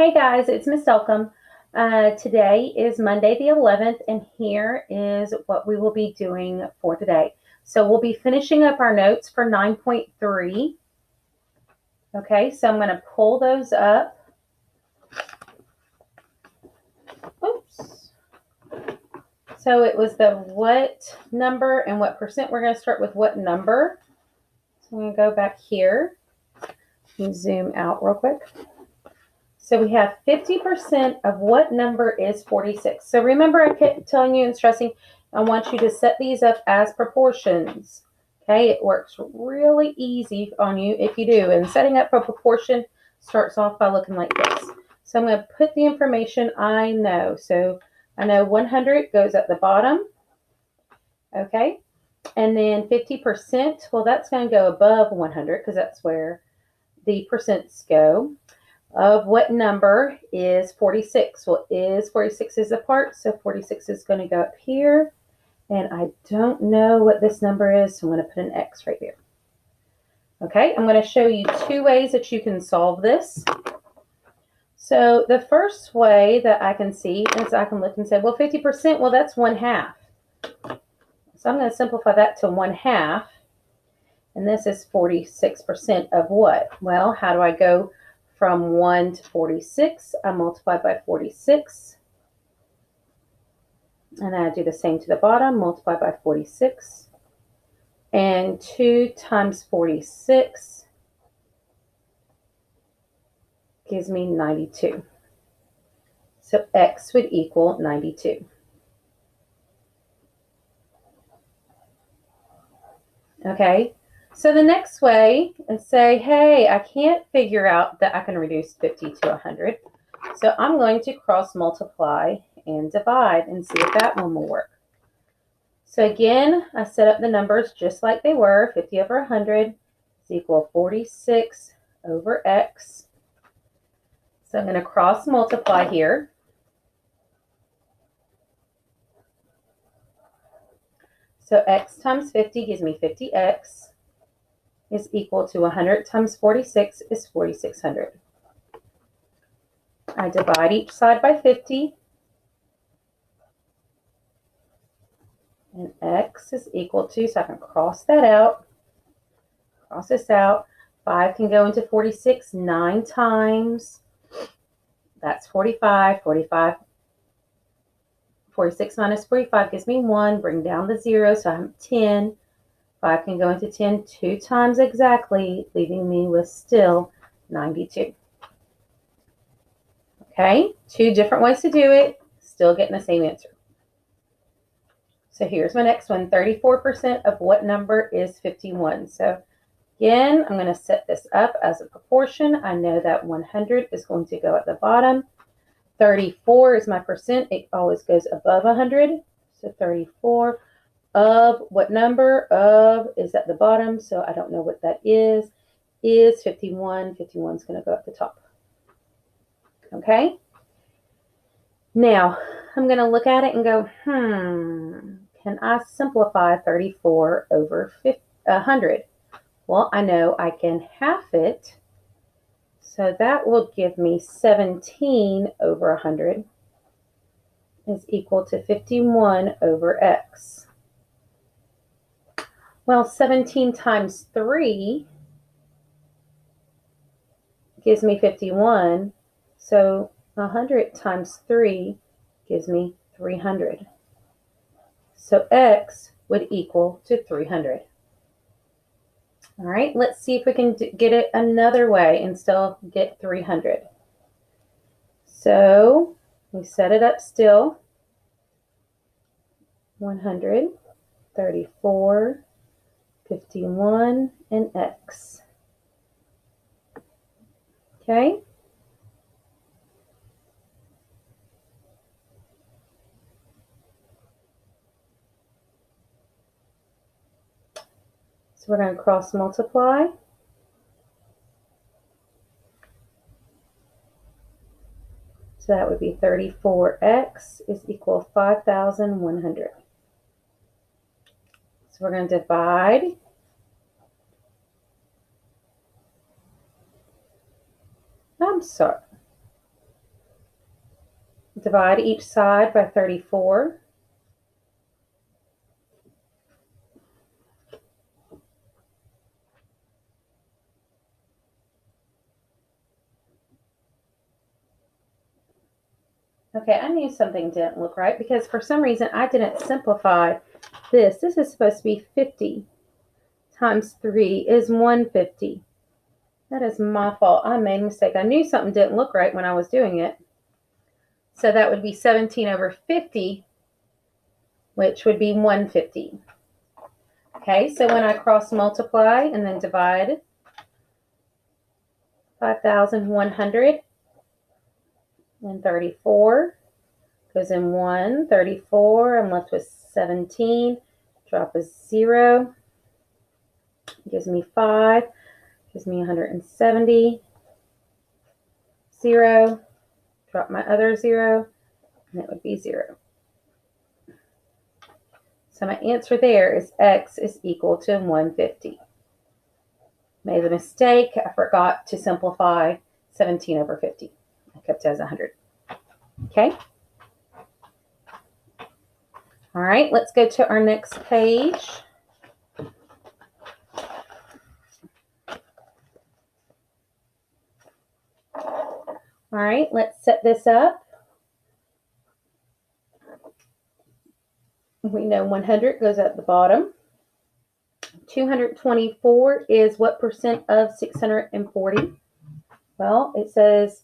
Hey guys, it's Miss Delcambre. Today is Monday the 11th, and here is what we will be doing for today. So we'll be finishing up our notes for 9.3. Okay, so I'm going to pull those up. Oops. So it was the what number and what percent. We're going to start with what number. So I'm going to go back here and zoom out real quick. So we have 50% of what number is 46. So remember, I kept telling you and stressing, I want you to set these up as proportions. Okay, it works really easy on you if you do. And setting up for a proportion starts off by looking like this. So I'm going to put the information I know. So I know 100 goes at the bottom. Okay, and then 50%, well, that's going to go above 100 because that's where the percents go. Of what number is 46? Well, 46 is a part, so 46 is going to go up here. And I don't know what this number is, so I'm going to put an X right there. Okay, I'm going to show you two ways that you can solve this. So the first way that I can see is I can look and say, well, 50%, well, that's 1/2. So I'm going to simplify that to 1/2. And this is 46% of what? Well, how do I go from 1 to 46? I multiply by 46. And I do the same to the bottom, multiply by 46. And 2 times 46 gives me 92. So X would equal 92. Okay, so the next way is say, hey, I can't figure out that I can reduce 50 to 100. So I'm going to cross multiply and divide and see if that one will work. So again, I set up the numbers just like they were. 50 over 100 is equal 46 over X. So I'm going to cross multiply here. So X times 50 gives me 50X is equal to 100 times 46 is 4,600. I divide each side by 50. And X is equal to, so I can cross that out. Cross this out. 5 can go into 46 9 times. That's 45. 46 minus 45 gives me 1. Bring down the 0, so I'm 10. 5 can go into 10 2 times exactly, leaving me with still 92. Okay, two different ways to do it, still getting the same answer. So here's my next one. 34% of what number is 51? So again, I'm going to set this up as a proportion. I know that 100 is going to go at the bottom. 34 is my percent. It always goes above 100. So 34 of what number? Of is at the bottom, so I don't know what that is 51. 51 is going to go at the top. Okay. Now, I'm going to look at it and go, can I simplify 34 over 100? Well, I know I can half it. So that will give me 17 over 100 is equal to 51 over X. Well, 17 times 3 gives me 51. So 100 times 3 gives me 300. So X would equal to 300. All right, let's see if we can get it another way and still get 300. So we set it up still. 100, 34, 51, and X. Okay. So we're going to cross multiply. So that would be 34X is equal 5,100. So we're going to divide. I'm sorry. Divide each side by 34. Okay, I knew something didn't look right because for some reason I didn't simplify this. This is supposed to be 50 times 3 is 150. That is my fault. I made a mistake. I knew something didn't look right when I was doing it. So that would be 17 over 50, which would be 150. Okay, so when I cross multiply and then divide 5,134 goes in 1, 34. I'm left with 17. Drop a 0. Gives me 5. Gives me 170. 0. Drop my other 0. And it would be 0. So my answer there is x is equal to 150. Made the mistake. I forgot to simplify 17 over 50. I kept it as 100. Okay. All right, let's go to our next page. All right, let's set this up. We know 100 goes at the bottom. 224 is what percent of 640? Well, it says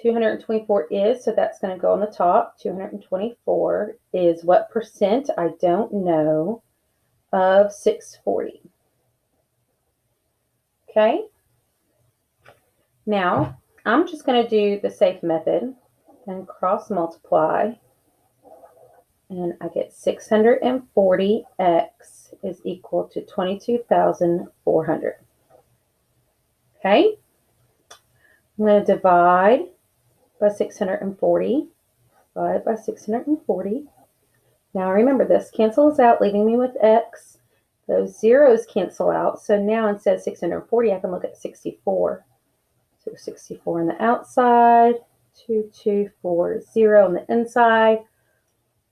224 is, so that's going to go on the top. 224 is what percent, I don't know, of 640. Okay. Now, I'm just going to do the safe method and cross multiply. And I get 640x is equal to 22,400. Okay. I'm going to divide by 640. Divide by 640. Now remember, this cancels out, leaving me with x. Those zeros cancel out. So now instead of 640, I can look at 64. So 64 on the outside, 2240 on the inside.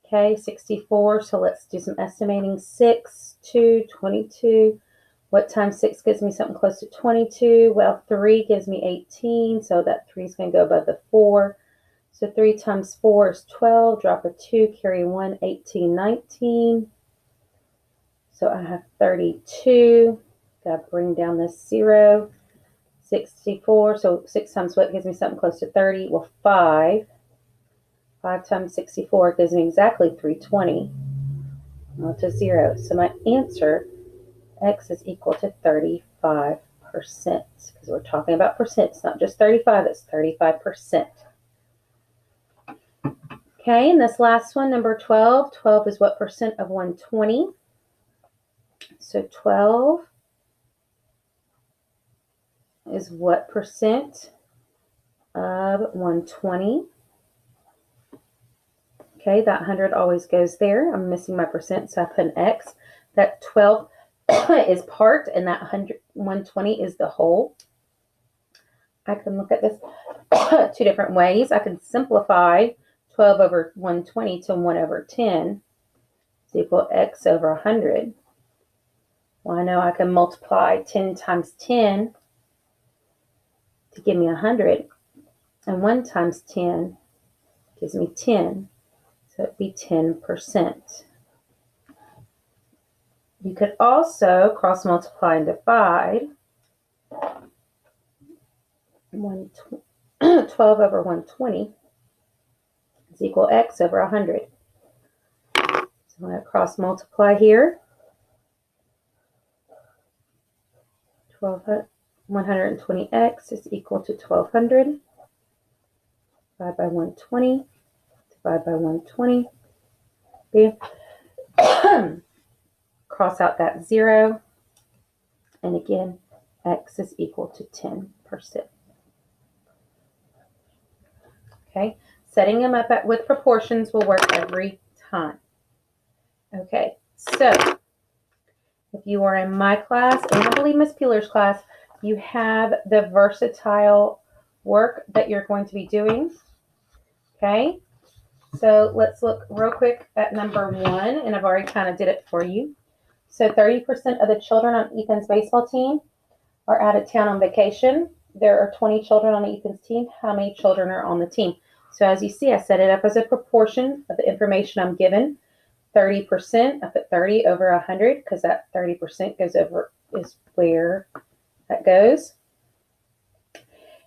Okay, 64. So let's do some estimating. 6, 2, 22. What times 6 gives me something close to 22? Well, 3 gives me 18. So that 3 is going to go above the 4. So 3 times 4 is 12. Drop a 2, carry 1, 18, 19. So I have 32. Got to bring down this 0. 64. So 6 times what gives me something close to 30? Well, 5. 5 times 64 gives me exactly 320. Well, to 0. So my answer, x is equal to 35%. Because we're talking about percent. It's not just 35, it's 35%. Okay, and this last one, number 12. 12 is what percent of 120? So 12 is what percent of 120? Okay, that 100 always goes there. I'm missing my percent, so I put an X. That 12 is part, and that 120 is the whole. I can look at this 2 different ways. I can simplify 12 over 120 to 1 over 10 is equal to X over 100. Well, I know I can multiply 10 times 10 to give me 100, and 1 times 10 gives me 10. So it'd be 10%. You could also cross multiply and divide 12 over 120 is equal to X over 100. So I'm going to cross multiply here. 120x is equal to 1200. Divide by 120. Divide by 120. Cross out that 0. And again, x is equal to 10%. Okay, setting them up with proportions will work every time. Okay, so if you are in my class, and I believe Miss Peeler's class, you have the versatile work that you're going to be doing. Okay, So let's look real quick at number 1, and I've already kind of did it for you. So 30% of the children on Ethan's baseball team are out of town on vacation. There are 20 children on Ethan's team. How many children are on the team? So as you see, I set it up as a proportion of the information I'm given. 30%, I put 30 over 100 because that 30% goes over is where that goes.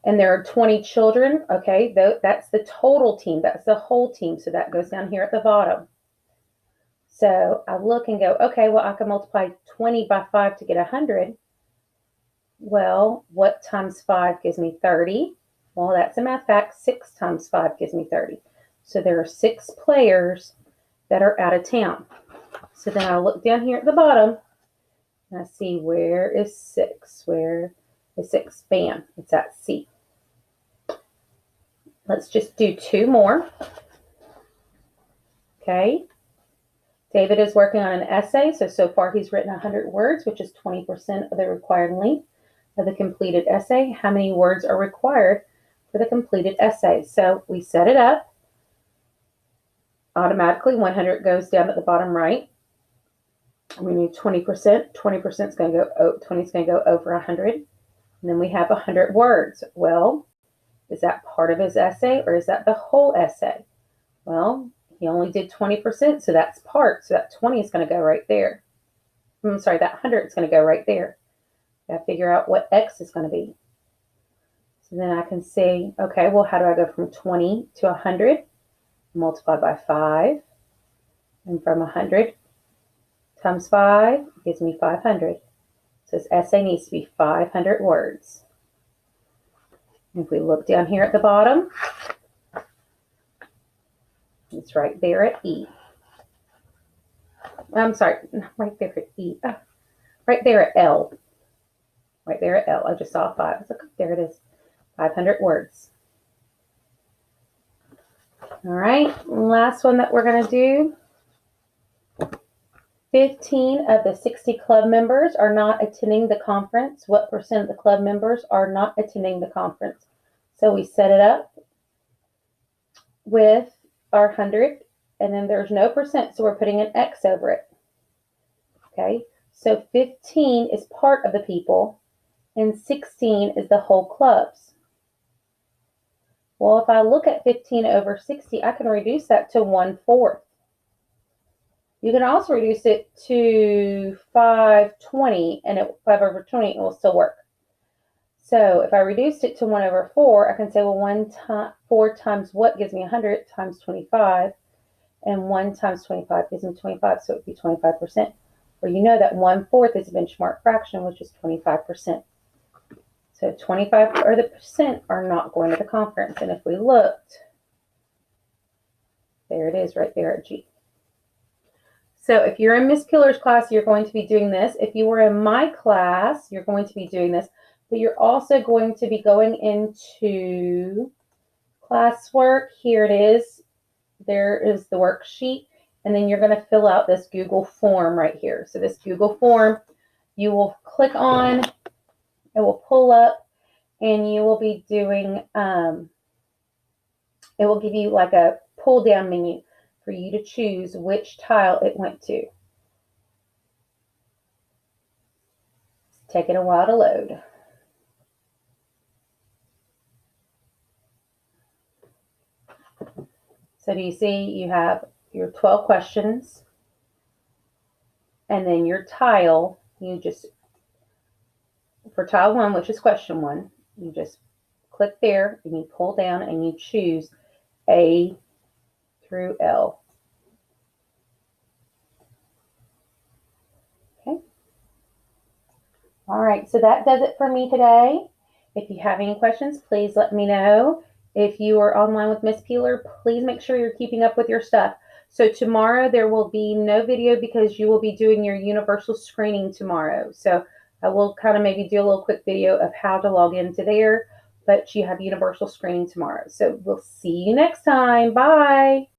And there are 20 children. Okay, that's the total team. That's the whole team. So that goes down here at the bottom. So I look and go, okay, well, I can multiply 20 by 5 to get 100. Well, what times 5 gives me 30? Well, that's a math fact. 6 times 5 gives me 30. So there are 6 players that are out of town. So then I look down here at the bottom and I see, where is 6? Where is 6? Bam, it's at C. Let's just do 2 more. Okay. David is working on an essay. So far he's written 100 words, which is 20% of the required length of the completed essay. How many words are required for the completed essay? So we set it up. Automatically, 100 goes down at the bottom right. We need 20%. 20% is going to go, 20 is going to go over 100. And then we have 100 words. Well, is that part of his essay or is that the whole essay? Well, he only did 20%, so that's part. So that 20 is going to go right there. I'm sorry, that 100 is going to go right there. Got to figure out what X is going to be. So then I can say, okay, well, how do I go from 20 to 100? Multiply by 5. And from 100 times 5 gives me 500. So this essay needs to be 500 words. If we look down here at the bottom, it's right there at E. I'm sorry, right there at E. Right there at L. Right there at L. I just saw 5. I was like, oh, there it is. 500 words. All right, last one that we're going to do. 15 of the 60 club members are not attending the conference. What percent of the club members are not attending the conference? So we set it up with our 100, and then there's no percent, so we're putting an X over it. Okay, so 15 is part of the people, and 16 is the whole clubs. Well, if I look at 15 over 60, I can reduce that to 1/4. You can also reduce it to 5/20, and 5 over 20, it will still work. So if I reduced it to 1/4, I can say, well, 4 times what gives me 100 times 25, and 1 times 25 gives me 25, so it would be 25%. Well, you know that 1/4 is a benchmark fraction, which is 25%. So 25% are not going to the conference. And if we looked, there it is right there at G. So if you're in Miss Pillar's class, you're going to be doing this. If you were in my class, you're going to be doing this. But you're also going to be going into classwork. Here it is. There is the worksheet. And then you're going to fill out this Google form right here. So this Google form, you will click on, it will pull up, and you will be doing, it will give you like a pull down menu for you to choose which tile it went to. It's taking a while to load. So do you see you have your 12 questions, and then your tile, you just, for tile 1, which is question 1, you just click there and you pull down and you choose A through L. Okay. All right, so that does it for me today. If you have any questions, please let me know. If you are online with Miss Peeler, please make sure you're keeping up with your stuff. So tomorrow there will be no video because you will be doing your universal screening tomorrow. So I will kind of maybe do a little quick video of how to log into there, but you have universal screening tomorrow. So we'll see you next time. Bye.